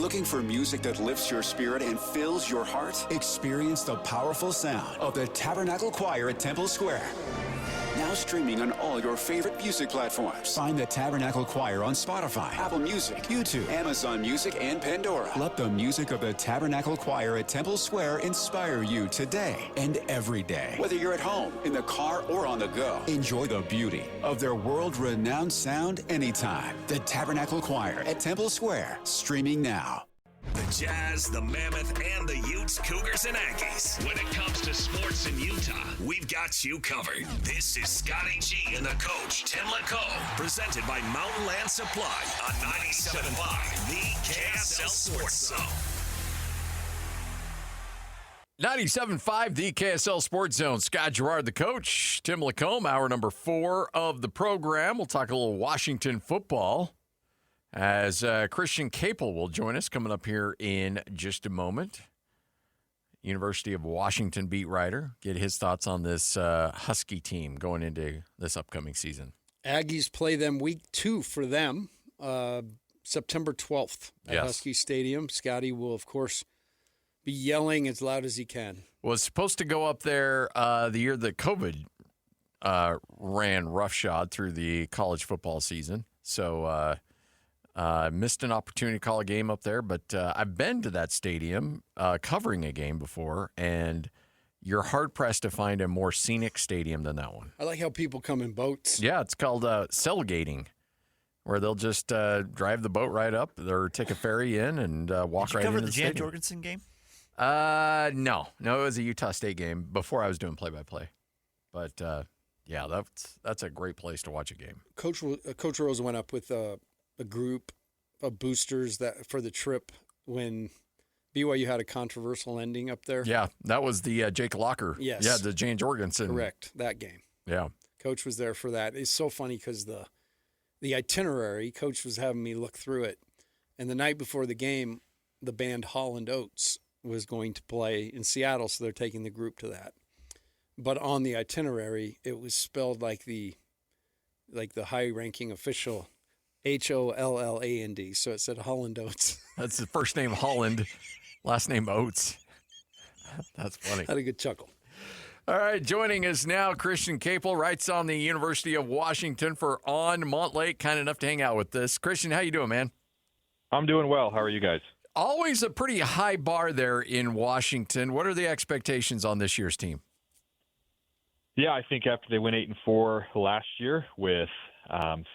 Looking for music that lifts your spirit and fills your heart? Experience the powerful sound of the Tabernacle Choir at Temple Square. Now streaming on all your favorite music platforms. Find the Tabernacle Choir on Spotify, Apple Music, YouTube, Amazon Music, and Pandora. Let the music of the Tabernacle Choir at Temple Square inspire you today and every day. Whether you're at home, in the car, or on the go, enjoy the beauty of their world-renowned sound anytime. The Tabernacle Choir at Temple Square, streaming now. The Jazz, the Mammoth, and the Utes, Cougars, and Aggies. When it comes to sports in Utah, we've got you covered. This is Scotty G and the coach, Tim LeComb, presented by Mountain Land Supply on 97.5, the KSL Sports Zone. 97.5, the KSL Sports Zone. Scott Gerard, the coach, Tim LeComb, hour number 4 of the program. We'll talk a little Washington football as Christian Caple will join us coming up here in just a moment. University of Washington beat writer, get his thoughts on this Husky team going into this upcoming season. Aggies play them week 2 for them, September 12th at Husky Stadium. Scotty will, of course, be yelling as loud as he can. Was supposed to go up there the year that COVID ran roughshod through the college football season. So missed an opportunity to call a game up there, but I've been to that stadium covering a game before, and you're hard-pressed to find a more scenic stadium than that one. I like how people come in boats. Yeah, it's called cellgating, where they'll just drive the boat right up or take a ferry in and walk right into the stadium. Did you cover the Jan Jorgensen game? No, it was a Utah State game before I was doing play-by-play. But, yeah, that's a great place to watch a game. Coach Rose went up with a group of boosters that for the trip when BYU had a controversial ending up there. Yeah, that was the Jake Locker. Yes. Yeah, the Jan Jorgensen. Correct, that game. Yeah. Coach was there for that. It's so funny because the itinerary, Coach was having me look through it, and the night before the game, the band Holland Oates was going to play in Seattle, so they're taking the group to that. But on the itinerary, it was spelled like the high-ranking official Holland, so it said Holland Oates. That's the first name Holland, last name Oates. That's funny. Had a good chuckle. All right, joining us now, Christian Caple, writes on the University of Washington for On Montlake, kind enough to hang out with us. Christian, how you doing, man? I'm doing well. How are you guys? Always a pretty high bar there in Washington. What are the expectations on this year's team? Yeah, I think after they went 8-4 last year with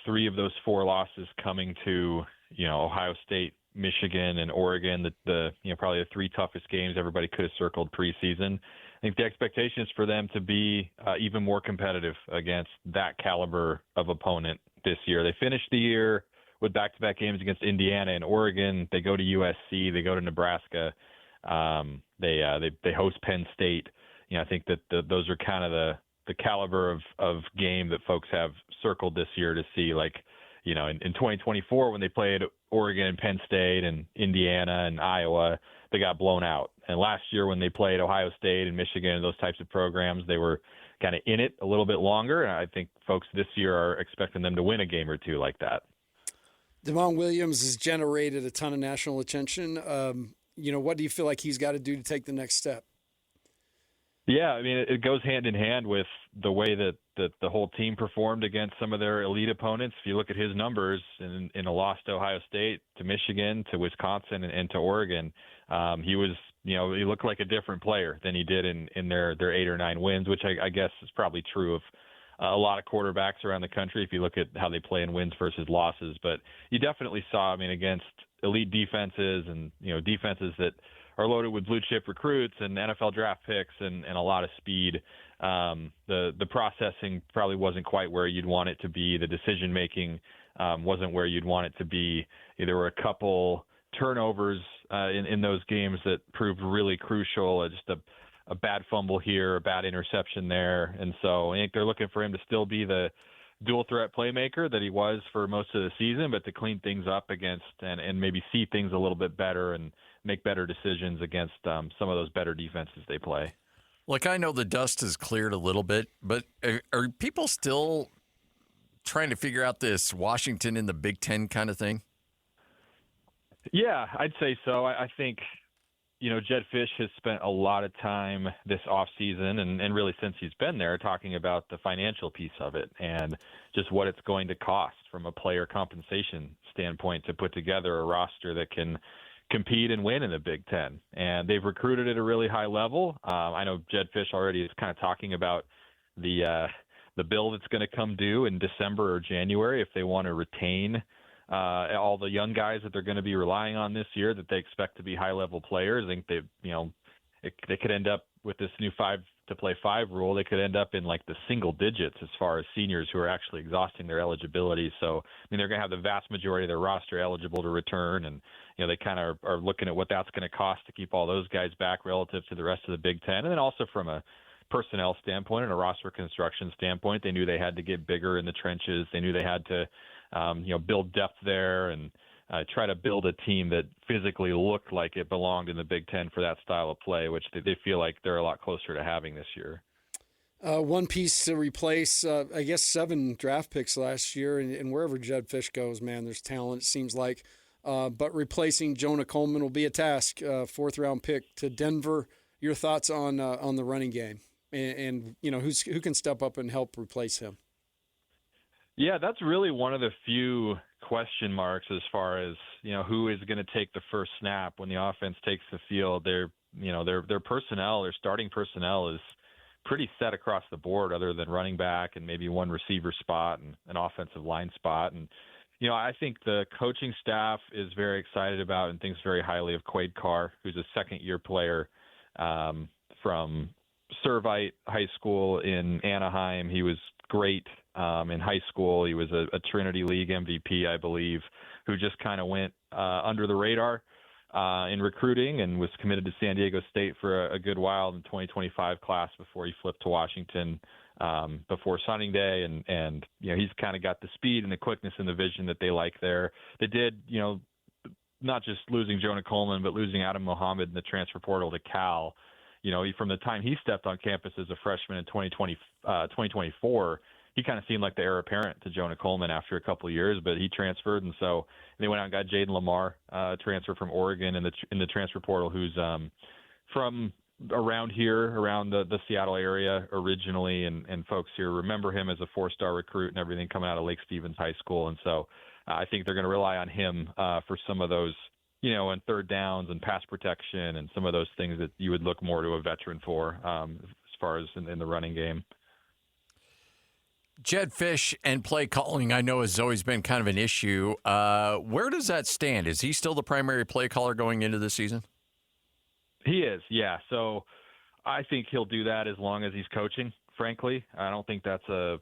3 of those 4 losses coming to, Ohio State, Michigan, and Oregon, the probably the 3 toughest games everybody could have circled preseason. I think the expectation is for them to be even more competitive against that caliber of opponent this year. They finished the year with back-to-back games against Indiana and Oregon. They go to USC. They go to Nebraska. They host Penn State. I think that those are kind of the caliber of game that folks have circled this year to see, like, in 2024 when they played Oregon and Penn State and Indiana and Iowa, they got blown out. And last year when they played Ohio State and Michigan and those types of programs, they were kind of in it a little bit longer. And I think folks this year are expecting them to win a game or two like that. Devon Williams has generated a ton of national attention. What do you feel like he's got to do to take the next step? Yeah, I mean, it goes hand in hand with the way that the whole team performed against some of their elite opponents. If you look at his numbers in a loss to Ohio State, to Michigan, to Wisconsin, and to Oregon, he was, he looked like a different player than he did in their 8 or 9 wins, which I guess is probably true of a lot of quarterbacks around the country if you look at how they play in wins versus losses. But you definitely saw, against elite defenses and, defenses that are loaded with blue chip recruits and NFL draft picks and a lot of speed. The processing probably wasn't quite where you'd want it to be. The decision making wasn't where you'd want it to be. There were a couple turnovers in those games that proved really crucial. Just a bad fumble here, a bad interception there. And so I think they're looking for him to still be the dual threat playmaker that he was for most of the season, but to clean things up against and maybe see things a little bit better and make better decisions against some of those better defenses they play. Look, I know the dust has cleared a little bit, but are people still trying to figure out this Washington in the Big Ten kind of thing? Yeah, I'd say so. I think, Jed Fish has spent a lot of time this offseason and really since he's been there talking about the financial piece of it and just what it's going to cost from a player compensation standpoint to put together a roster that can compete and win in the Big Ten. And they've recruited at a really high level. I know Jed Fish already is kind of talking about the bill that's going to come due in December or January if they want to retain all the young guys that they're going to be relying on this year that they expect to be high-level players. I think they could end up with this new 5-to-play-5 rule. They could end up in like the single digits as far as seniors who are actually exhausting their eligibility. So, they're going to have the vast majority of their roster eligible to return. And, they kind of are looking at what that's going to cost to keep all those guys back relative to the rest of the Big Ten. And then also from a personnel standpoint and a roster construction standpoint, they knew they had to get bigger in the trenches. They knew they had to build depth there and try to build a team that physically looked like it belonged in the Big Ten for that style of play, which they feel like they're a lot closer to having this year. One piece to replace, 7 draft picks last year, and wherever Jed Fish goes, man, there's talent, it seems like. But replacing Jonah Coleman will be a task. 4th-round pick to Denver. Your thoughts on the running game and who can step up and help replace him? Yeah, that's really one of the few question marks as far as, who is going to take the first snap when the offense takes the field. Their personnel, their starting personnel is pretty set across the board other than running back and maybe one receiver spot and an offensive line spot. And, I think the coaching staff is very excited about and thinks very highly of Quade Carr, who's a second-year player from Servite High School in Anaheim. He was great in high school. He was a Trinity League MVP, I believe, who just kind of went under the radar in recruiting and was committed to San Diego State for a good while in the 2025 class before he flipped to Washington before signing day. And he's kind of got the speed and the quickness and the vision that they like there. They did, not just losing Jonah Coleman, but losing Adam Mohammed in the transfer portal to Cal. From the time he stepped on campus as a freshman in 2024, he kind of seemed like the heir apparent to Jonah Coleman after a couple of years, but he transferred. And so they went out and got Jaden Lamar, transfer from Oregon in the transfer portal, who's from around here, around the Seattle area originally. And folks here remember him as a 4-star recruit and everything coming out of Lake Stevens High School. And so I think they're going to rely on him for some of those, and third downs and pass protection and some of those things that you would look more to a veteran for as far as in the running game. Jed Fish and play calling, I know, has always been kind of an issue. Where does that stand? Is he still the primary play caller going into the season? He is, yeah. So I think he'll do that as long as he's coaching, frankly. I don't think that's a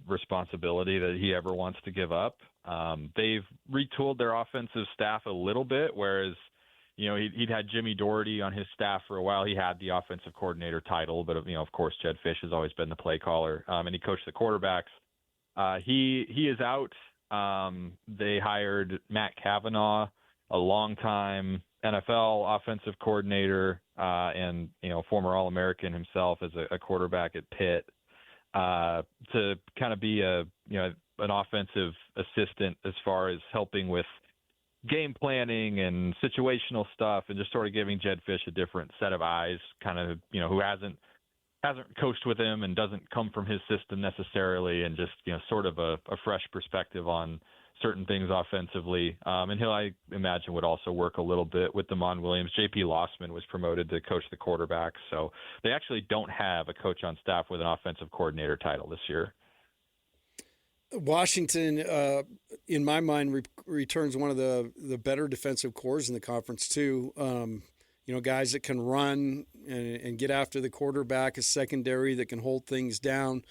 responsibility that he ever wants to give up. They've retooled their offensive staff a little bit, whereas he'd had Jimmy Doherty on his staff for a while. He had the offensive coordinator title, but of course Jed Fish has always been the play caller, and he coached the quarterbacks. He is out. They hired Matt Cavanaugh, a longtime NFL offensive coordinator, and former All-American himself as a quarterback at Pitt, to kind of be an offensive assistant as far as helping with game planning and situational stuff, and just sort of giving Jed Fish a different set of eyes, kind of, who hasn't coached with him and doesn't come from his system necessarily, and just, sort of a fresh perspective on certain things offensively. And he'll, I imagine, would also work a little bit with Damon Williams. J.P. Lossman was promoted to coach the quarterbacks, so they actually don't have a coach on staff with an offensive coordinator title this year. Washington, in my mind, returns one of the better defensive cores in the conference too. Guys that can run and get after the quarterback, a secondary that can hold things down.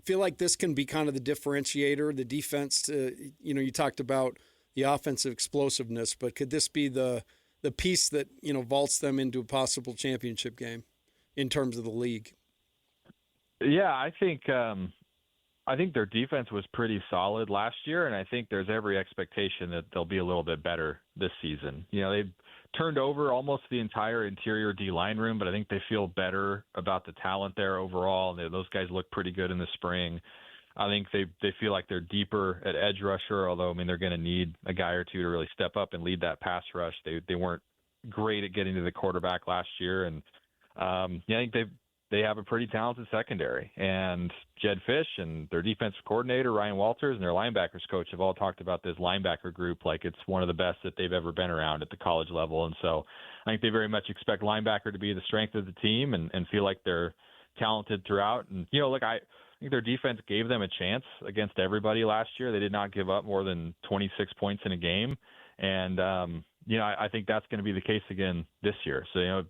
Feel like this can be kind of the differentiator, the defense. You talked about the offensive explosiveness, but could this be the piece that vaults them into a possible championship game in terms of the league? Yeah, I think their defense was pretty solid last year, and I think there's every expectation that they'll be a little bit better this season. They've turned over almost the entire interior D-line room, but I think they feel better about the talent there overall. Those guys look pretty good in the spring. I think they feel like they're deeper at edge rusher, although, I mean, they're going to need a guy or two to really step up and lead that pass rush. They weren't great at getting to the quarterback last year. And I think they have a pretty talented secondary. And Jed Fish and their defensive coordinator, Ryan Walters, and their linebackers coach have all talked about this linebacker group like it's one of the best that they've ever been around at the college level. And so I think they very much expect linebacker to be the strength of the team and feel like they're talented throughout. And, I think their defense gave them a chance against everybody last year. They did not give up more than 26 points in a game. And, I think that's going to be the case again this year. So,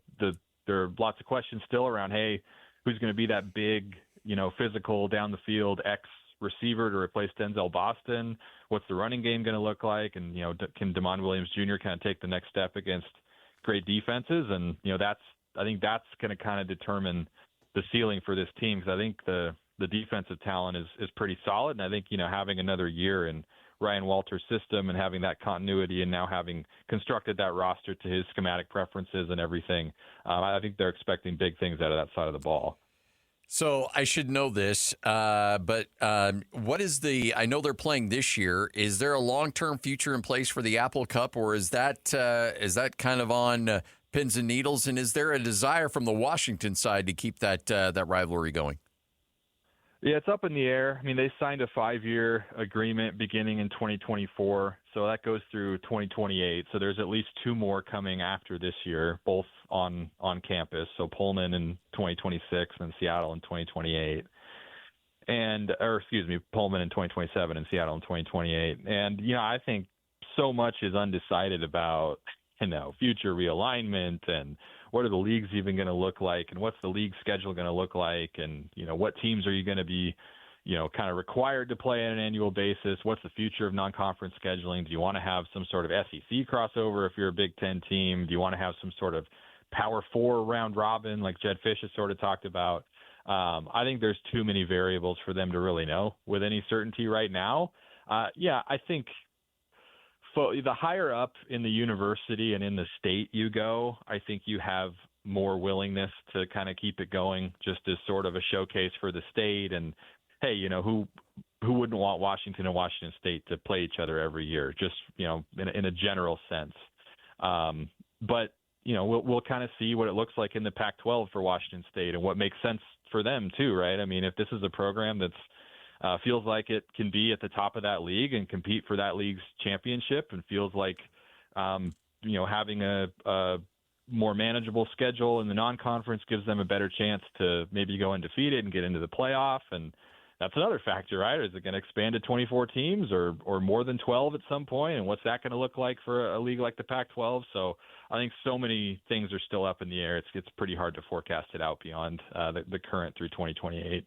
there are lots of questions still around, hey, who's going to be that big, physical down the field X receiver to replace Denzel Boston? What's the running game going to look like? And, can Damon Williams Jr. kind of take the next step against great defenses? And, I think that's going to kind of determine the ceiling for this team, because I think the defensive talent is pretty solid. And I think, having another year in Ryan Walters' system and having that continuity and now having constructed that roster to his schematic preferences and everything, I think they're expecting big things out of that side of the ball. So I should know this, but what is I know they're playing this year. Is there a long-term future in place for the Apple Cup, or is that kind of on pins and needles? And is there a desire from the Washington side to keep that rivalry going? Yeah, it's up in the air. I mean, they signed a 5-year agreement beginning in 2024, so that goes through 2028. So there's at least 2 more coming after this year, both on campus. So Pullman in 2026 and Seattle in 2028. Pullman in 2027 and Seattle in 2028. And, I think so much is undecided about, future realignment and what are the leagues even going to look like, and what's the league schedule going to look like, and what teams are you going to be kind of required to play on an annual basis? What's the future of non-conference scheduling? Do you want to have some sort of SEC crossover if you're a Big Ten team? Do you want to have some sort of Power 4 round robin like Jed Fish has sort of talked about? I think there's too many variables for them to really know with any certainty right now. I think the higher up in the university and in the state you go, I think you have more willingness to kind of keep it going just as sort of a showcase for the state. And, hey, who wouldn't want Washington and Washington State to play each other every year, just, in a general sense. But, we'll kind of see what it looks like in the Pac-12 for Washington State and what makes sense for them too, right? I mean, if this is a program that's feels like it can be at the top of that league and compete for that league's championship, and feels like, having a more manageable schedule in the non-conference gives them a better chance to maybe go undefeated and get into the playoff. And that's another factor, right? Is it going to expand to 24 teams or more than 12 at some point? And what's that going to look like for a league like the Pac-12? So I think so many things are still up in the air. It's pretty hard to forecast it out beyond the current through 2028.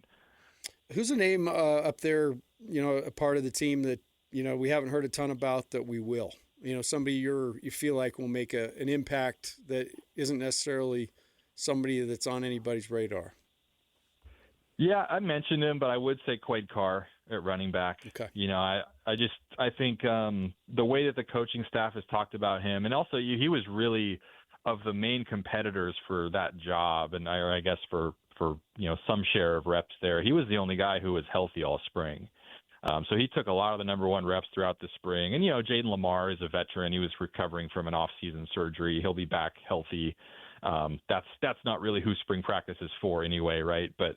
Who's a name up there, a part of the team that, we haven't heard a ton about that we will? Somebody you feel like will make an impact that isn't necessarily somebody that's on anybody's radar. Yeah, I mentioned him, but I would say Quade Carr at running back. Okay. I think the way that the coaching staff has talked about him, and also he was really of the main competitors for that job, and I guess for some share of reps there. He was the only guy who was healthy all spring. So he took a lot of the number 1 reps throughout the spring. And, Jaden Lamar is a veteran. He was recovering from an off-season surgery. He'll be back healthy. That's not really who spring practice is for anyway, right? But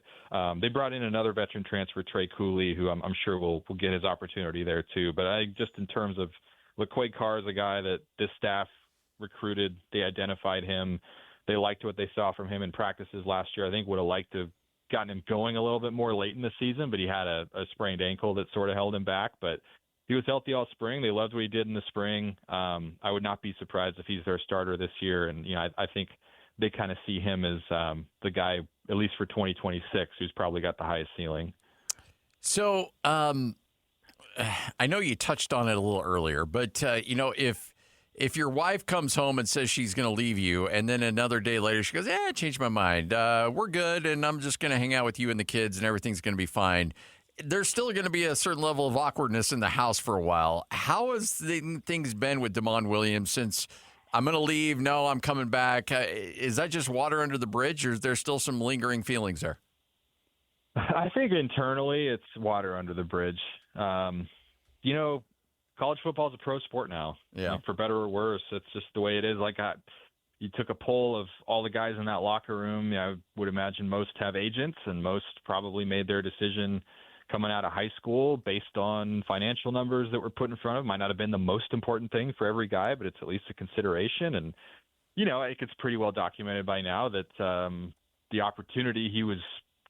they brought in another veteran transfer, Trey Cooley, who I'm sure will get his opportunity there too. But I just in terms of Quade Carr is a guy that this staff recruited. They identified him. They liked what they saw from him in practices last year. I think would have liked to have gotten him going a little bit more late in the season, but he had a sprained ankle that sort of held him back. But he was healthy all spring. They loved what he did in the spring. I would not be surprised if he's their starter this year. And, I think they kind of see him as the guy, at least for 2026, who's probably got the highest ceiling. So I know you touched on it a little earlier, but, if your wife comes home and says she's going to leave you, and then another day later she goes, I changed my mind. We're good, and I'm just going to hang out with you and the kids, and everything's going to be fine. There's still going to be a certain level of awkwardness in the house for a while. How has things been with Damon Williams since I'm going to leave? No, I'm coming back. Is that just water under the bridge, or is there still some lingering feelings there? I think internally it's water under the bridge. College football is a pro sport now. Yeah. For better or worse, it's just the way it is. You took a poll of all the guys in that locker room. I would imagine most have agents, and most probably made their decision coming out of high school based on financial numbers that were put in front of them. Might not have been the most important thing for every guy, but it's at least a consideration. And, I think it's pretty well documented by now that the opportunity he was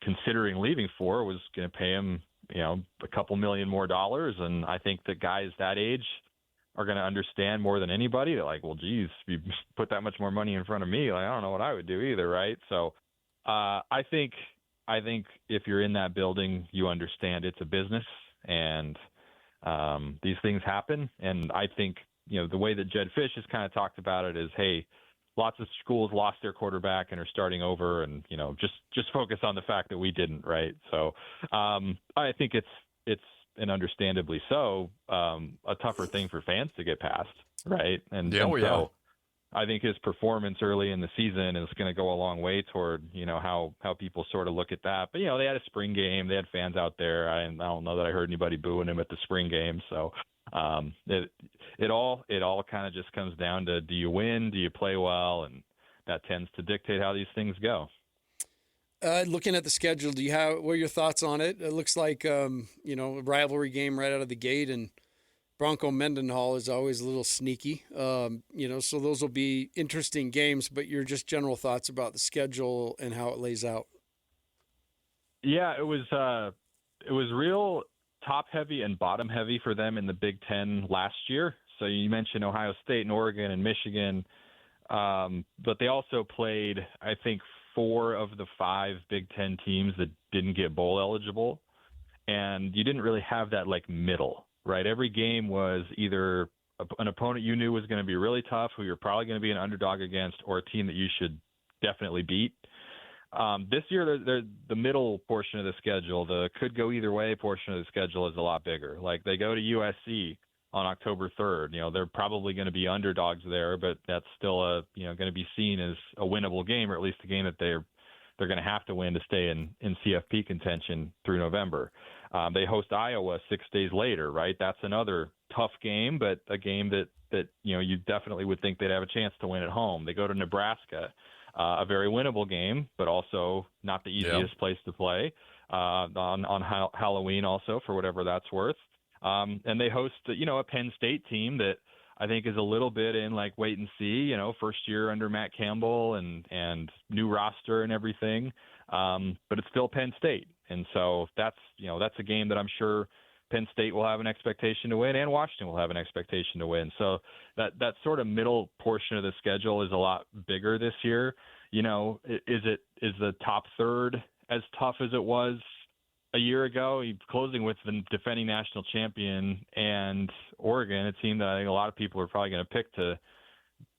considering leaving for was going to pay him, a couple million more dollars. And I think that guys that age are going to understand more than anybody. They're like, well, geez, if you put that much more money in front of me, I don't know what I would do either, right? So I think if you're in that building, you understand it's a business, and these things happen. And I think, the way that Jed Fish has kind of talked about it is, hey, lots of schools lost their quarterback and are starting over, and, just focus on the fact that we didn't, right? So I think it's and understandably so, a tougher thing for fans to get past, right? So I think his performance early in the season is going to go a long way toward, how people sort of look at that. But, they had a spring game. They had fans out there. I don't know that I heard anybody booing him at the spring game. So it all kind of just comes down to, do you win? Do you play well? And that tends to dictate how these things go. Looking at the schedule, what are your thoughts on it? It looks like, a rivalry game right out of the gate, and Bronco Mendenhall is always a little sneaky, so those will be interesting games, but your just general thoughts about the schedule and how it lays out. Yeah, it was real top heavy and bottom heavy for them in the Big Ten last year. So you mentioned Ohio State and Oregon and Michigan, but they also played, I think, 4 of the 5 Big Ten teams that didn't get bowl eligible. And you didn't really have that middle, right? Every game was either an opponent you knew was going to be really tough, who you're probably going to be an underdog against, or a team that you should definitely beat. This year, the middle portion of the schedule, the could go either way portion of the schedule, is a lot bigger. They go to USC on October 3rd. They're probably going to be underdogs there, but that's still going to be seen as a winnable game, or at least a game that they're going to have to win to stay in CFP contention through November. They host Iowa 6 days later, right? That's another tough game, but a game that you definitely would think they'd have a chance to win at home. They go to Nebraska, a very winnable game, but also not the easiest place to play on Halloween also, for whatever that's worth. And they host, a Penn State team that I think is a little bit in wait and see, first year under Matt Campbell and new roster and everything. But it's still Penn State. And so that's a game that I'm sure Penn State will have an expectation to win, and Washington will have an expectation to win. So that sort of middle portion of the schedule is a lot bigger this year. Is the top third as tough as it was a year ago? Closing with the defending national champion and Oregon, a team that I think a lot of people are probably going to pick to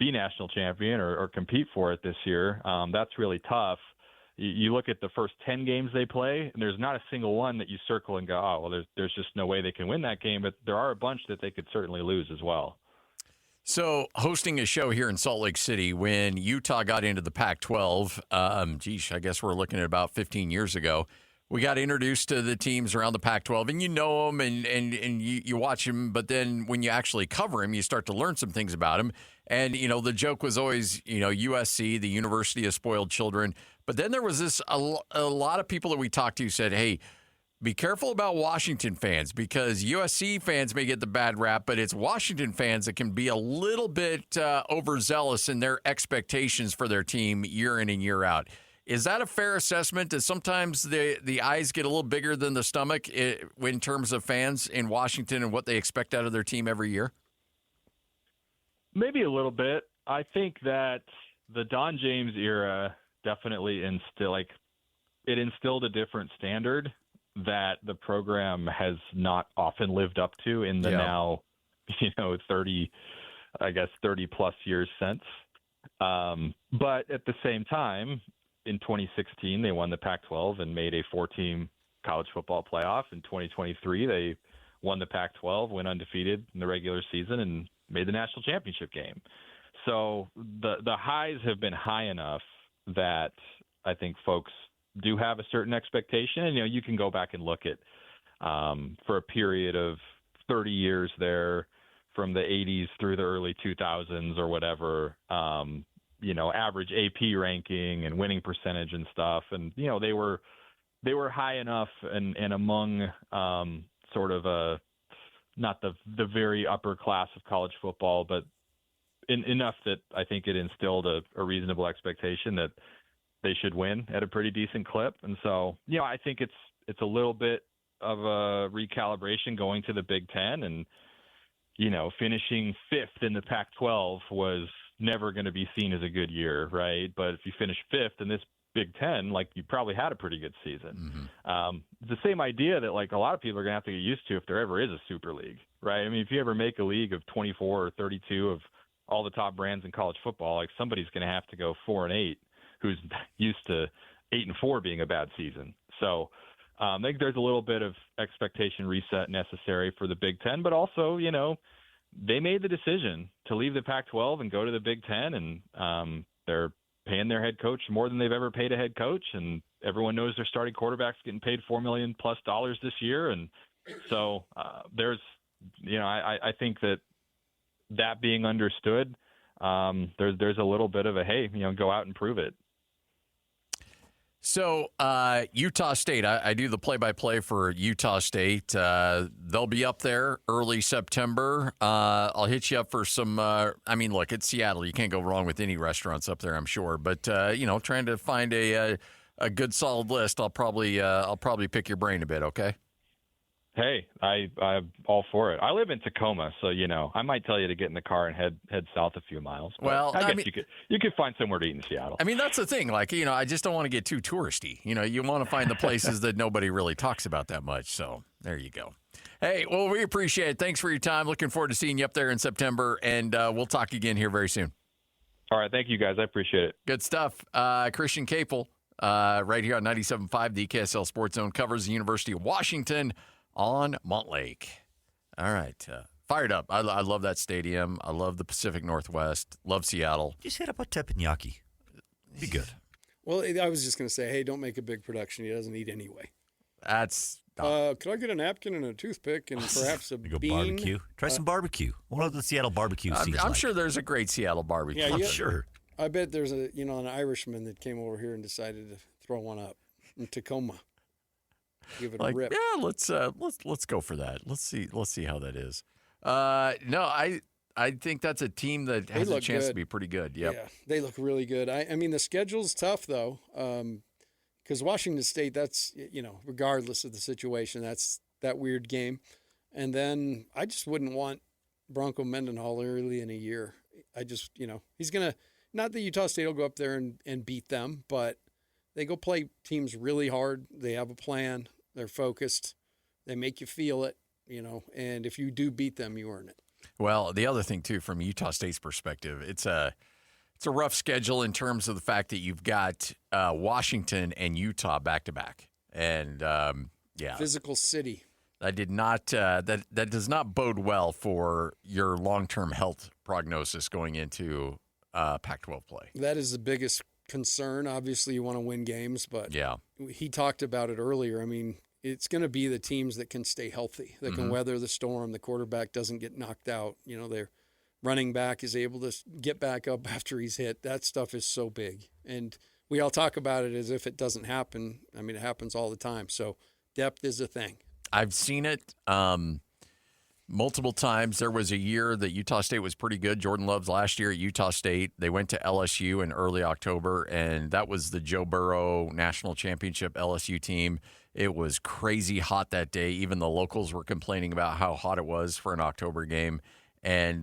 be national champion or compete for it this year. That's really tough. You look at the first 10 games they play, and there's not a single one that you circle and go, oh, well, there's just no way they can win that game. But there are a bunch that they could certainly lose as well. So hosting a show here in Salt Lake City when Utah got into the Pac-12, I guess we're looking at about 15 years ago, we got introduced to the teams around the Pac-12, and you know them and you watch them, but then when you actually cover them, you start to learn some things about them. And, the joke was always, USC, the University of Spoiled Children. But then there was a lot of people that we talked to said, hey, be careful about Washington fans, because USC fans may get the bad rap, but it's Washington fans that can be a little bit overzealous in their expectations for their team year in and year out. Is that a fair assessment, that sometimes the eyes get a little bigger than the stomach in terms of fans in Washington and what they expect out of their team every year? Maybe a little bit. I think that the Don James era definitely instilled a different standard that the program has not often lived up to in the now, 30 plus years since. But at the same time, in 2016, they won the Pac-12 and made a 4-team college football playoff. In 2023, they won the Pac-12, went undefeated in the regular season, and made the national championship game. So the highs have been high enough that I think folks do have a certain expectation. And, you can go back and look at for a period of 30 years there from the 80s through the early 2000s or whatever, average AP ranking and winning percentage and stuff. And, they were high enough and among sort of not the very upper class of college football, but enough that I think it instilled a reasonable expectation that they should win at a pretty decent clip. And so, I think it's a little bit of a recalibration going to the Big Ten, and, finishing fifth in the Pac-12 was never going to be seen as a good year, right? But if you finish fifth in this Big Ten, you probably had a pretty good season. Mm-hmm. The same idea that a lot of people are going to have to get used to if there ever is a super league, right? I mean, if you ever make a league of 24 or 32 of all the top brands in college football, somebody's going to have to go 4-8, who's used to 8-4 being a bad season. So I think there's a little bit of expectation reset necessary for the Big Ten, but also, they made the decision to leave the Pac-12 and go to the Big Ten, and they're paying their head coach more than they've ever paid a head coach, and everyone knows their starting quarterback's getting paid $4 million+ this year, and so there's, I think that being understood, there's a little bit of a hey, go out and prove it. So Utah State, I do the play-by-play for Utah State. They'll be up there early September. I'll hit you up for some. Look, it's Seattle. You can't go wrong with any restaurants up there, I'm sure. But trying to find a good solid list, I'll probably pick your brain a bit. Okay. Hey, I'm all for it. I live in Tacoma, so I might tell you to get in the car and head south a few miles. Well, I guess you could find somewhere to eat in Seattle. That's the thing. I just don't want to get too touristy. You want to find the places that nobody really talks about that much. So there you go. Hey, well, we appreciate it. Thanks for your time. Looking forward to seeing you up there in September, and we'll talk again here very soon. All right, thank you guys. I appreciate it. Good stuff. Christian Caple, right here on 97.5, the KSL Sports Zone, covers the University of Washington on Montlake. All right. Fired up. I love that stadium. I love the Pacific Northwest. Love Seattle. Just hit up a teppanyaki. Be good. Well, I was just going to say, hey, don't make a big production. He doesn't eat anyway. That's... could I get a napkin and a toothpick and perhaps a bean? Barbecue. Try some barbecue. What the Seattle barbecue scene I'm sure there's a great Seattle barbecue. Yeah, I'm sure. I bet there's an Irishman that came over here and decided to throw one up in Tacoma. Give it a rip. Yeah, let's go for that. Let's see how that is. No, I think that's a team that has a chance to be pretty good. Yep. Yeah, they look really good. I mean, the schedule's tough though, because Washington State. That's regardless of the situation, that's that weird game. And then I just wouldn't want Bronco Mendenhall early in a year. I just he's gonna, not that Utah State will go up there and beat them, but they go play teams really hard. They have a plan. They're focused. They make you feel it, and if you do beat them, you earn it. Well, the other thing, too, from Utah State's perspective, it's a rough schedule in terms of the fact that you've got Washington and Utah back-to-back. And, Physical city. That did not that does not bode well for your long-term health prognosis going into Pac-12 play. That is the biggest concern. Obviously, you want to win games, but yeah, he talked about it earlier. I mean, it's going to be the teams that can stay healthy, that can weather the storm. The quarterback doesn't get knocked out. Their running back is able to get back up after he's hit. That stuff is so big. And we all talk about it as if it doesn't happen. I mean, it happens all the time. So depth is a thing. I've seen it multiple times. There was a year that Utah State was pretty good. Jordan Love's last year at Utah State. They went to LSU in early October, and that was the Joe Burrow National Championship LSU team. It was crazy hot that day. Even the locals were complaining about how hot it was for an October game, and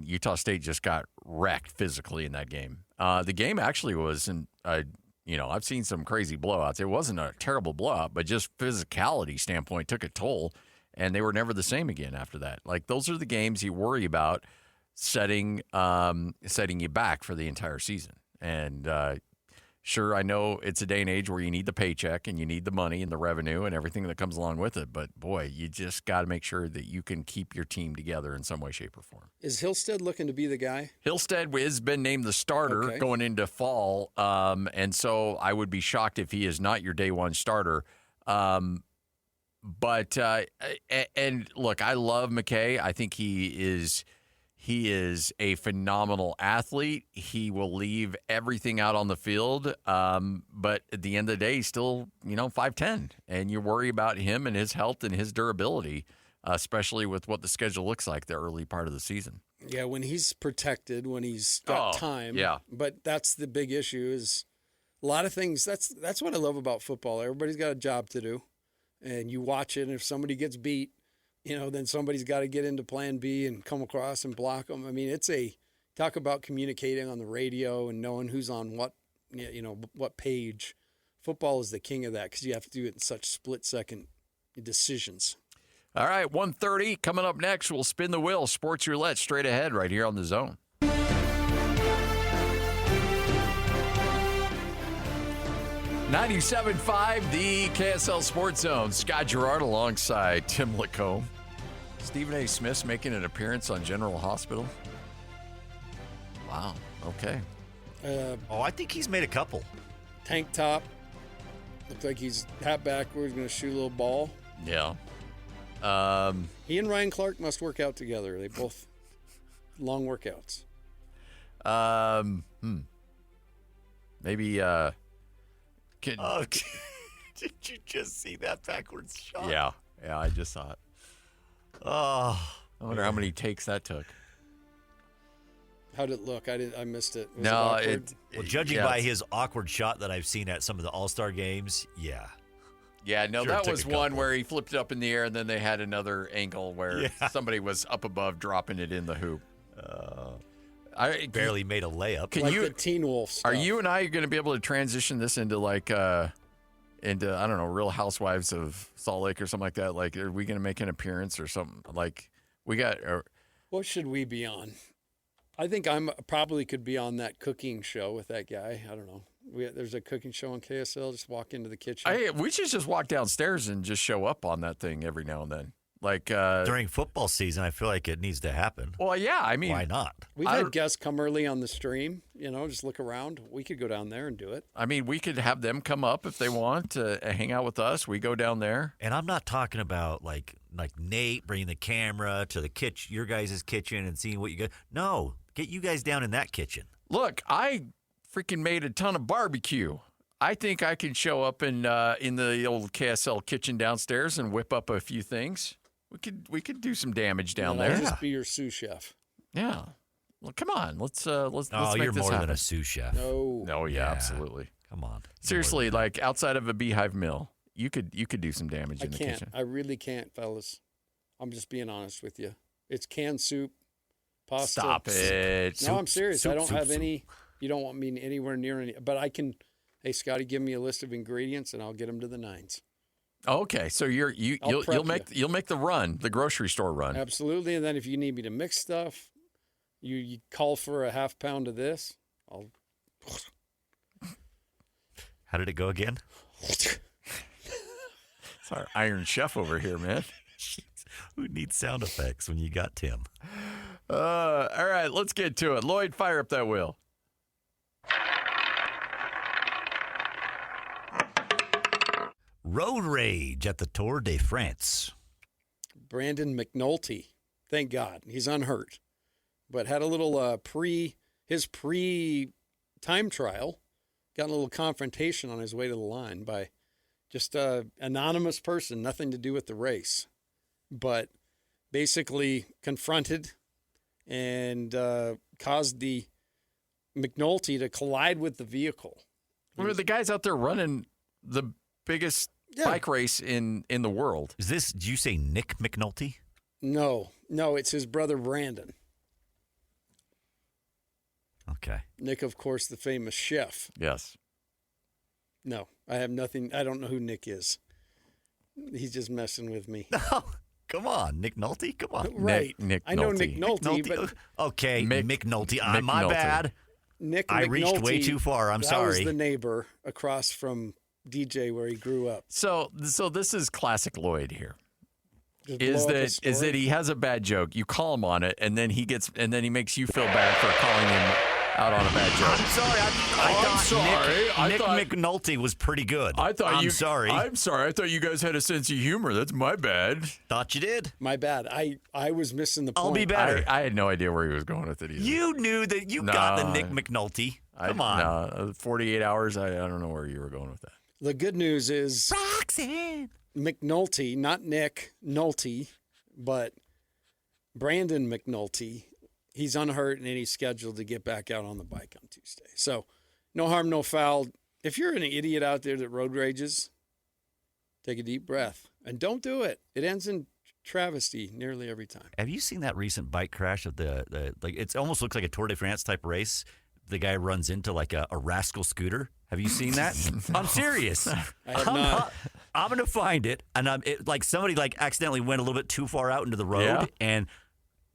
Utah State just got wrecked physically in that game. The game actually was, I've seen some crazy blowouts. It wasn't a terrible blowout, but just physicality standpoint took a toll. And they were never the same again after that. Those are the games you worry about setting you back for the entire season. And Sure, I know it's a day and age where you need the paycheck and you need the money and the revenue and everything that comes along with it. But, boy, you just got to make sure that you can keep your team together in some way, shape, or form. Is Hillstead looking to be the guy? Hillstead has been named the starter going into fall, and so I would be shocked if he is not your day one starter. And look, I love McKay. I think he is a phenomenal athlete. He will leave everything out on the field, but at the end of the day, he's still 5'10", and you worry about him and his health and his durability, especially with what the schedule looks like the early part of the season. Yeah, when he's protected, when he's got time. Yeah. But that's the big issue is a lot of things. That's what I love about football. Everybody's got a job to do, and you watch it, and if somebody gets beat, then somebody's got to get into plan B and come across and block them. I mean, talk about communicating on the radio and knowing who's on what page. Football is the king of that because you have to do it in such split-second decisions. All right, 1:30 coming up next. We'll spin the wheel. Sports Roulette straight ahead right here on The Zone. 97.5, the KSL Sports Zone. Scott Gerard alongside Tim Lacombe. Stephen A. Smith's making an appearance on General Hospital. Wow. Okay. I think he's made a couple. Tank top. Looks like he's hat backwards, going to shoot a little ball. Yeah. He and Ryan Clark must work out together. They both long workouts. Maybe. Did you just see that backwards shot? Yeah, I just saw it. Oh, I wonder how many takes that took. How did it look? I missed it. Was No, it awkward? well, judging by his awkward shot that I've seen at some of the All-Star games, yeah. Yeah, no, Sure, that took was a one couple. where he flipped it up in the air, and then they had another angle where somebody was up above dropping it in the hoop. I Barely made a layup. Can like you? the Teen Wolf stuff. Are you and I going to be able to transition this into into I don't know, Real Housewives of Salt Lake or something like that? Like, are we going to make an appearance or something? Like, we got. What should we be on? I think I'm probably could be on that cooking show with that guy. I don't know. There's a cooking show on KSL. Just walk into the kitchen. We should just walk downstairs and just show up on that thing every now and then. Like During football season, I feel like it needs to happen. Well, yeah. I mean, why not? We've had guests come early on the stream. Just look around. We could go down there and do it. I mean, we could have them come up if they want to hang out with us. We go down there. And I'm not talking about like Nate bringing the camera to the kitchen, your guys' kitchen, and seeing what you got. No, get you guys down in that kitchen. Look, I freaking made a ton of barbecue. I think I can show up in the old KSL kitchen downstairs and whip up a few things. We could do some damage down I'll there. just be your sous chef. Yeah. Well, come on. Let's Oh, make you're this more happen. than a sous chef. No, yeah, Yeah. absolutely. Come on. Seriously, like outside of a beehive mill, you could do some damage I in the can't. kitchen. I really can't, fellas. I'm just being honest with you. It's canned soup, pasta. Stop it. No, I'm serious. soup, I don't soup, have soup. any. You don't want me anywhere near any. But I can. Hey, Scotty, give me a list of ingredients, and I'll get them to the nines. Okay, so you'll make the run, the grocery store run. Absolutely. And then if you need me to mix stuff, you call for a half pound of this. I'll. How did it go again? It's our Iron Chef over here, man. Who needs sound effects when you got Tim? All right, let's get to it. Lloyd, fire up that wheel. Road rage at the Tour de France. Brandon McNulty, thank God, he's unhurt, but had a little pre time trial, got in a little confrontation on his way to the line by just a anonymous person, nothing to do with the race, but basically confronted and caused the McNulty to collide with the vehicle. Remember, the guy's out there running the biggest bike race in the world. Is this, did you say Nick McNulty? No, it's his brother Brandon. Okay. Nick, of course, the famous chef. Yes. No, I have nothing. I don't know who Nick is. He's just messing with me. No, come on, Nick Nolte. Come on. Right. Nick I know Nolte. Nick Nolte, but Okay, Mick McNulty. Mick My Nolte. bad. Nick I McNulty, reached way too far. I'm that sorry. was the neighbor across from DJ where he grew up. So this is classic Lloyd here. Just Is blow up a that story. he has a bad joke? You call him on it, and then he makes you feel bad for calling him out on a bad joke. I'm sorry. I thought Nick McNulty was pretty good. I'm sorry. I'm sorry. I thought you guys had a sense of humor. That's my bad. Thought you did. My bad. I was missing the point. I'll be better. I had no idea where he was going with it either. You knew that you got the Nick McNulty. Come on. 48 hours. I don't know where you were going with that. The good news is Roxanne. McNulty, not Nick Nolte, but Brandon McNulty. He's unhurt and he's scheduled to get back out on the bike on Tuesday. So no harm, no foul. If you're an idiot out there that road rages, take a deep breath and don't do it. It ends in travesty nearly every time. Have you seen that recent bike crash of the like? It almost looks like a Tour de France type race. The guy runs into like a rascal scooter. Have you seen that? No. I'm serious. I have not. I'm gonna find it, and somebody accidentally went a little bit too far out into the road and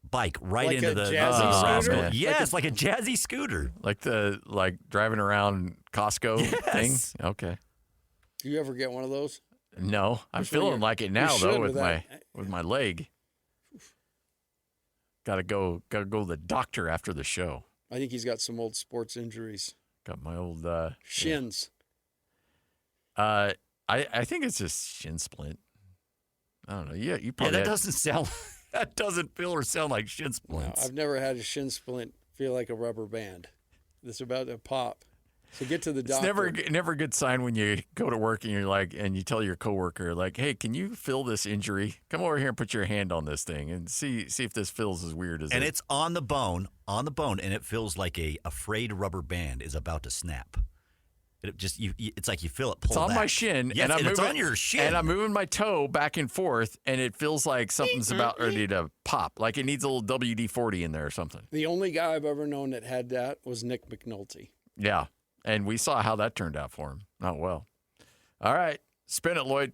bike right Like into a the jazzy rascal. scooter? Yes, like a jazzy scooter. Like driving around Costco thing. Okay. Do you ever get one of those? No, I'm Which one feeling you- like it you now should though with that. with my leg. Gotta go to the doctor after the show. I think he's got some old sports injuries. Got my old Shins. I think it's just shin splint. I don't know. Yeah, you Yeah, probably that doesn't sound. That doesn't feel or sound like shin No, splints. I've never had a shin splint feel like a rubber band. It's about to pop. So get to the It's doctor. never a good sign when you go to work and you're like, and you tell your coworker like, "Hey, can you feel this injury? Come over here and put your hand on this thing and see if this feels as weird as And it." it's on the bone, and it feels like a frayed rubber band is about to snap. It just it's like you feel it pull It's on back. my shin, Yes, and it's on your shin. and I'm moving my toe back and forth, and it feels like something's about ready to pop, like it needs a little WD-40 in there or something. The only guy I've ever known that had that was Nick McNulty. Yeah, and we saw how that turned out for him. Not well. All right, spin it, Lloyd.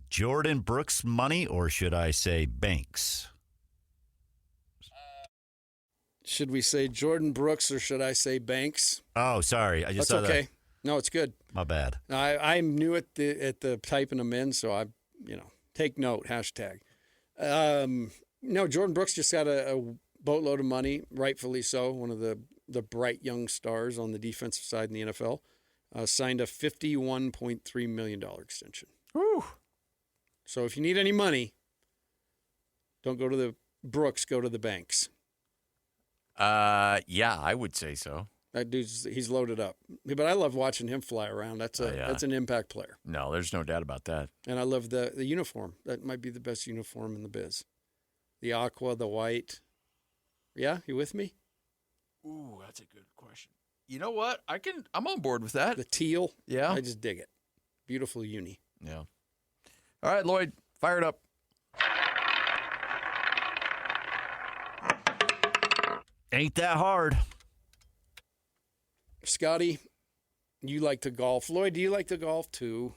Jordan Brooks money, or should I say Banks? Should we say Jordan Brooks or should I say Banks? Oh, sorry. I just That's saw okay. that. No, it's good. My bad. I'm new at the typing them in, so take note, hashtag. No, Jordan Brooks just got a boatload of money, rightfully so. One of the bright young stars on the defensive side in the NFL. Signed a $51.3 million extension. Whew. So if you need any money, don't go to the Brooks, go to the Banks. Yeah, I would say so. That he's loaded up. But I love watching him fly around. That's an impact player. No, there's no doubt about that. And I love the uniform. That might be the best uniform in the biz. The aqua, the white. Yeah, you with me? Ooh, that's a good question. You know what? I'm on board with that. The teal. Yeah. I just dig it. Beautiful uni. Yeah. All right, Lloyd, fire it up. Ain't that hard. Scotty, you like to golf. Lloyd, do you like to golf too?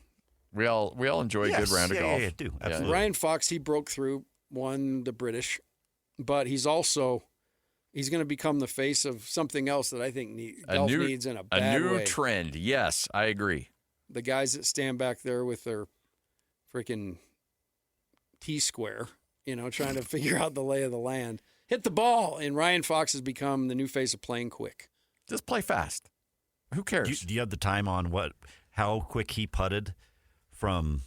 We all enjoy a good round of golf. Yeah, I do. Absolutely. Ryan Fox, he broke through, won the British, but he's going to become the face of something else that I think golf needs in a bad new way. trend. Yes, I agree. The guys that stand back there with their freaking T-square, trying to figure out the lay of the land. Hit the ball, and Ryan Fox has become the new face of playing quick. Just play fast. Who cares? Do you have the time on how quick he putted from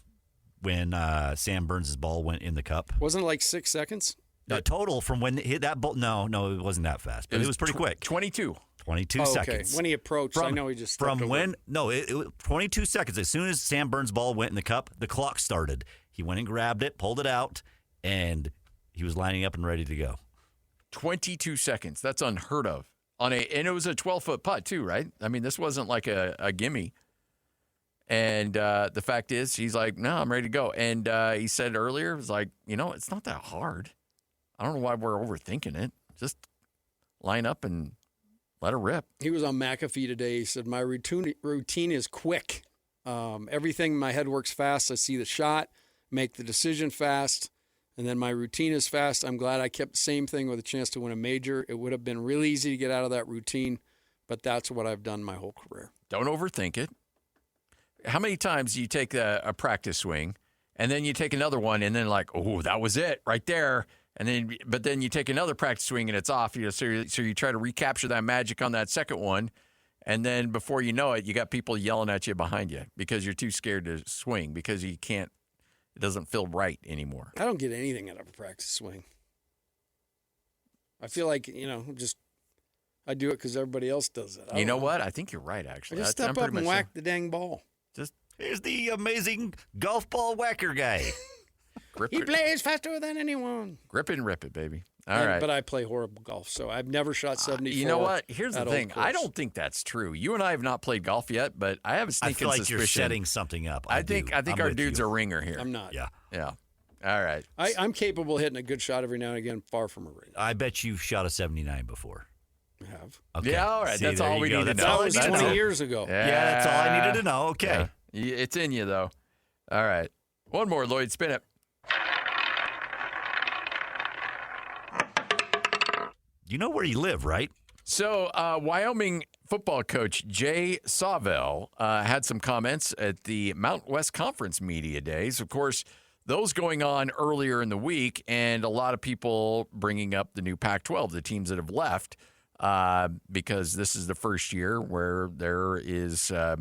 when Sam Burns' ball went in the cup? Wasn't it like 6 seconds? No, total from when it hit that ball. No, it wasn't that fast, but it was pretty quick. 22. 22 seconds. Okay. When he approached, I know he just stepped over. It was 22 seconds. As soon as Sam Burns' ball went in the cup, the clock started. He went and grabbed it, pulled it out, and he was lining up and ready to go. 22 seconds. That's unheard of. And it was a 12-foot putt too, right? I mean, this wasn't like a gimme. And the fact is, he's like, no, I'm ready to go. And he said earlier, it was like, it's not that hard. I don't know why we're overthinking it. Just line up and let it rip. He was on McAfee today. He said, my routine is quick. Everything in my head works fast. I see the shot, make the decision fast. And then my routine is fast. I'm glad I kept the same thing with a chance to win a major. It would have been really easy to get out of that routine, but that's what I've done my whole career. Don't overthink it. How many times do you take a practice swing, and then you take another one, and then like, oh, that was it right there. But then you take another practice swing, and it's off. So you try to recapture that magic on that second one, and then before you know it, you got people yelling at you behind you because you're too scared to swing because you can't. It doesn't feel right anymore. I don't get anything out of a practice swing. I feel like, I do it because everybody else does it. You know what? I think you're right, actually. I just step up and whack the dang ball. Here's the amazing golf ball whacker guy. He plays faster than anyone. Grip it and rip it, baby. All right. But I play horrible golf, so I've never shot 74. You know what? Here's the thing. I don't think that's true. You and I have not played golf yet, but I have a sneaking suspicion. I feel like you're setting something up. I think our dude's a ringer here. I'm not. Yeah. All right. I'm capable of hitting a good shot every now and again, far from a ringer. I bet you've shot a 79 before. I have. Okay. Yeah, all right. See, that's all we need to know. That was 20 years ago. Yeah, that's all I needed to know. Okay. Yeah. It's in you, though. All right. One more, Lloyd. Spin it. You know where you live, right? So, Wyoming football coach Jay Sawvell had some comments at the Mountain West Conference Media Days. Of course, those going on earlier in the week, and a lot of people bringing up the new Pac-12, the teams that have left, because this is the first year where there is a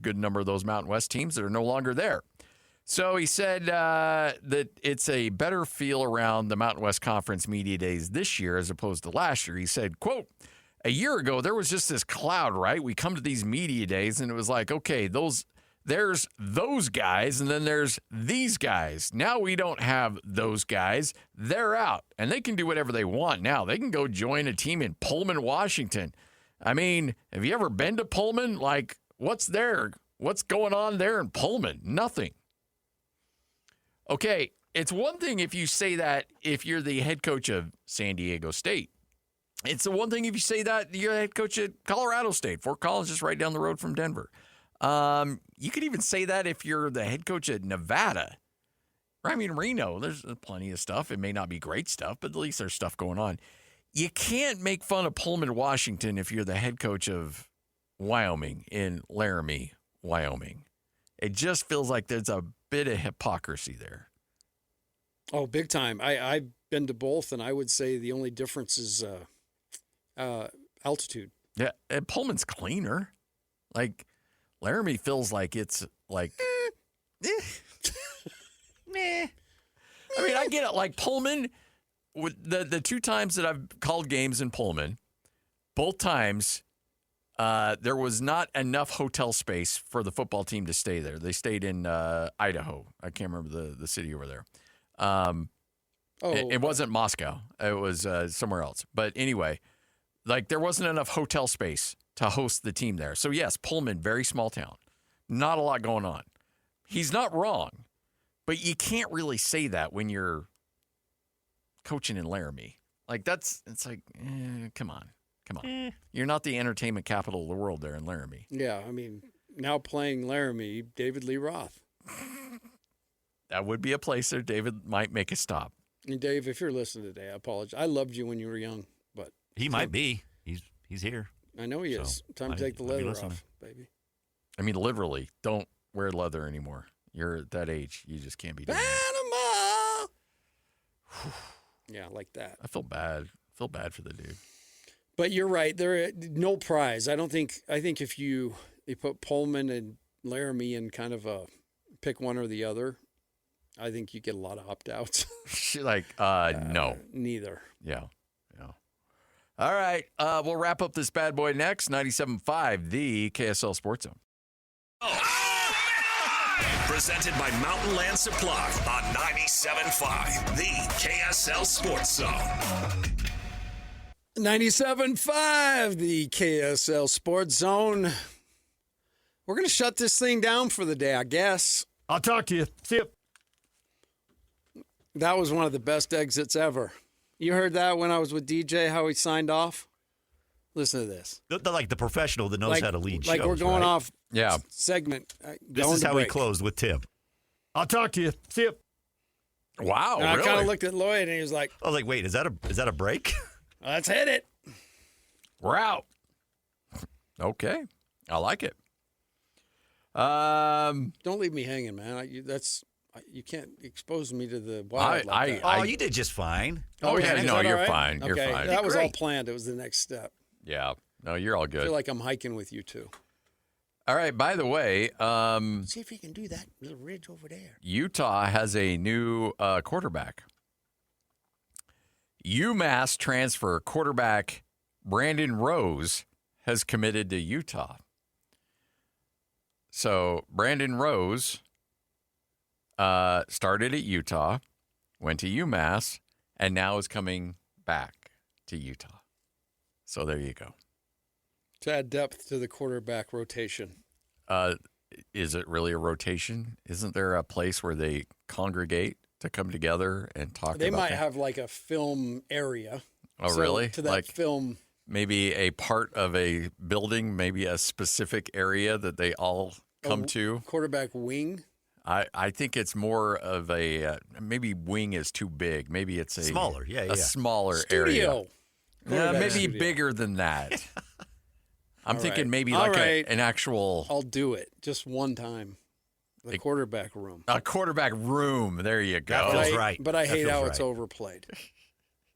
good number of those Mountain West teams that are no longer there. So he said that it's a better feel around the Mountain West Conference Media Days this year as opposed to last year. He said, quote, a year ago, there was just this cloud, right? We come to these media days, and it was like, okay, there's those guys, and then there's these guys. Now we don't have those guys. They're out, and they can do whatever they want now. They can go join a team in Pullman, Washington. I mean, have you ever been to Pullman? Like, what's there? What's going on there in Pullman? Nothing. Okay, it's one thing if you say that if you're the head coach of San Diego State. It's the one thing if you say that you're the head coach at Colorado State. Fort Collins is right down the road from Denver. You could even say that if you're the head coach at Nevada. I mean, Reno, there's plenty of stuff. It may not be great stuff, but at least there's stuff going on. You can't make fun of Pullman, Washington if you're the head coach of Wyoming in Laramie, Wyoming. It just feels like there's a bit of hypocrisy there. Oh, big time. I've been to both, and I would say the only difference is altitude. Yeah, and Pullman's cleaner. Like, Laramie feels like it's like, meh. I mean, I get it. Like, Pullman, with the two times that I've called games in Pullman, both times there was not enough hotel space for the football team to stay there. They stayed in Idaho. I can't remember the city over there. It wasn't Moscow. It was somewhere else. But anyway, like, there wasn't enough hotel space to host the team there. So, yes, Pullman, very small town. Not a lot going on. He's not wrong, but you can't really say that when you're coaching in Laramie. Like, it's like, come on. You're not the entertainment capital of the world there in Laramie. Yeah, I mean, now playing Laramie, David Lee Roth. That would be a place that David might make a stop. And Dave, if you're listening today, I apologize. I loved you when you were young, but he might be. He's here. I know he is. Time to take the leather off, baby. I mean, literally, don't wear leather anymore. You're at that age. You just can't be doing Panama! Yeah, like that. I feel bad. For the dude. But you're right. There, no prize. I think if you put Pullman and Laramie in kind of a pick one or the other, I think you get a lot of opt-outs. Like, no. Neither. Yeah. All right. We'll wrap up this bad boy next. 97.5, the KSL Sports Zone. Presented by Mountain Land Supply on 97.5, the KSL Sports Zone. 97.5, the KSL Sports Zone. We're going to shut this thing down for the day, I guess. I'll talk to you. See you. That was one of the best exits ever. You heard that when I was with DJ, how he signed off? Listen to this. Like the professional that knows how to lead shows. Like we're going off segment. This is how he closed with Tim. I'll talk to you. See you. Wow, And I really? kind of looked at Lloyd, and he was like, I was like, wait, is that a break? let's hit it. We're out. Okay. I like it. Don't leave me hanging, man. You can't expose me to the wild like that. You did just fine. Oh, Okay, yeah. is No, that you're all right? fine. You're Okay, fine. that was all Great. planned. It was the next step. Yeah. No, you're all I good. feel like I'm hiking with you two. All right. By the way, See if you can do that little ridge over there. Utah has a new quarterback. UMass transfer quarterback Brandon Rose has committed to Utah. So Brandon Rose started at Utah, went to UMass, and now is coming back to Utah. So there you go. To add depth to the quarterback rotation. Is it really a rotation? Isn't there a place where they congregate to come together and talk They about might that? have like a film area. Oh, So really? To that Like film. maybe a part of a building, maybe a specific area that they all come to? Quarterback wing. I think it's more of a maybe wing is too big. Maybe it's a Smaller, yeah. smaller Studio. area. Quarterback Maybe studio. bigger than that. I'm All thinking right. maybe All like right. an actual I'll do it just one time. The quarterback room. a quarterback room. There you That go. feels right. But I That hate feels how it's right. overplayed.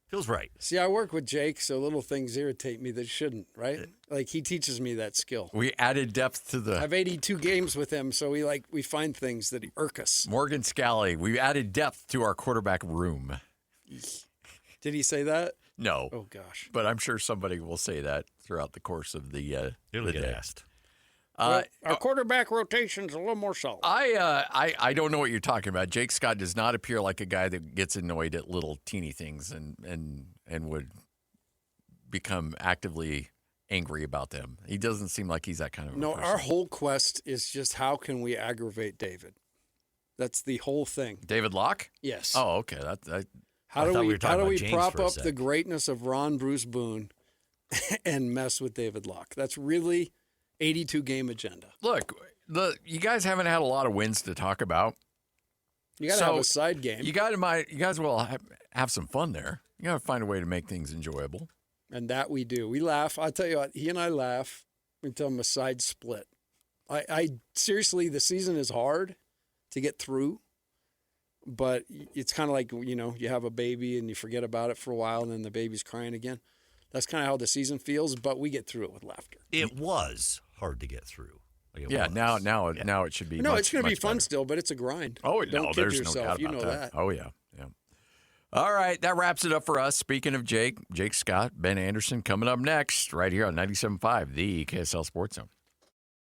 Feels right. See, I work with Jake, so little things irritate me that shouldn't, right? Like he teaches me that skill. We added depth to the I've 82 games with him, so we find things that irk us. Morgan Scally. We added depth to our quarterback room. Did he say that? No, Oh gosh. but I'm sure somebody will say that throughout the course of the It'll the get day. asked. Our quarterback rotation's a little more solid. I don't know what you're talking about. Jake Scott does not appear like a guy that gets annoyed at little teeny things and would become actively angry about them. He doesn't seem like he's that kind of a No, person. our whole quest is just how can we aggravate David? That's the whole thing. David Locke? Yes. Oh, okay. That How I do thought we we were talking how do about we James prop for a up the sec. greatness of Ron Bruce Boone and mess with David Locke? That's really 82 game agenda. look, you guys haven't had a lot of wins to talk about. You got to So, have a side game, You guys will have some fun there. You got to find a way to make things enjoyable. and that we do. We laugh. I'll tell you what. He and I laugh until I'm a side split. I seriously, the season is hard to get through, but it's kind of like you have a baby and you forget about it for a while, and then the baby's crying again. That's kind of how the season feels, but we get through it with laughter. It was hard to get through. Like it Yeah, was. now it should be. No, much, it's going to be much fun better. still, but it's a grind. Oh, Don't no, kid there's yourself. no doubt You about know that. that. Oh, yeah. All right, that wraps it up for us. Speaking of Jake Scott, Ben Anderson coming up next right here on 97.5, the KSL Sports Zone.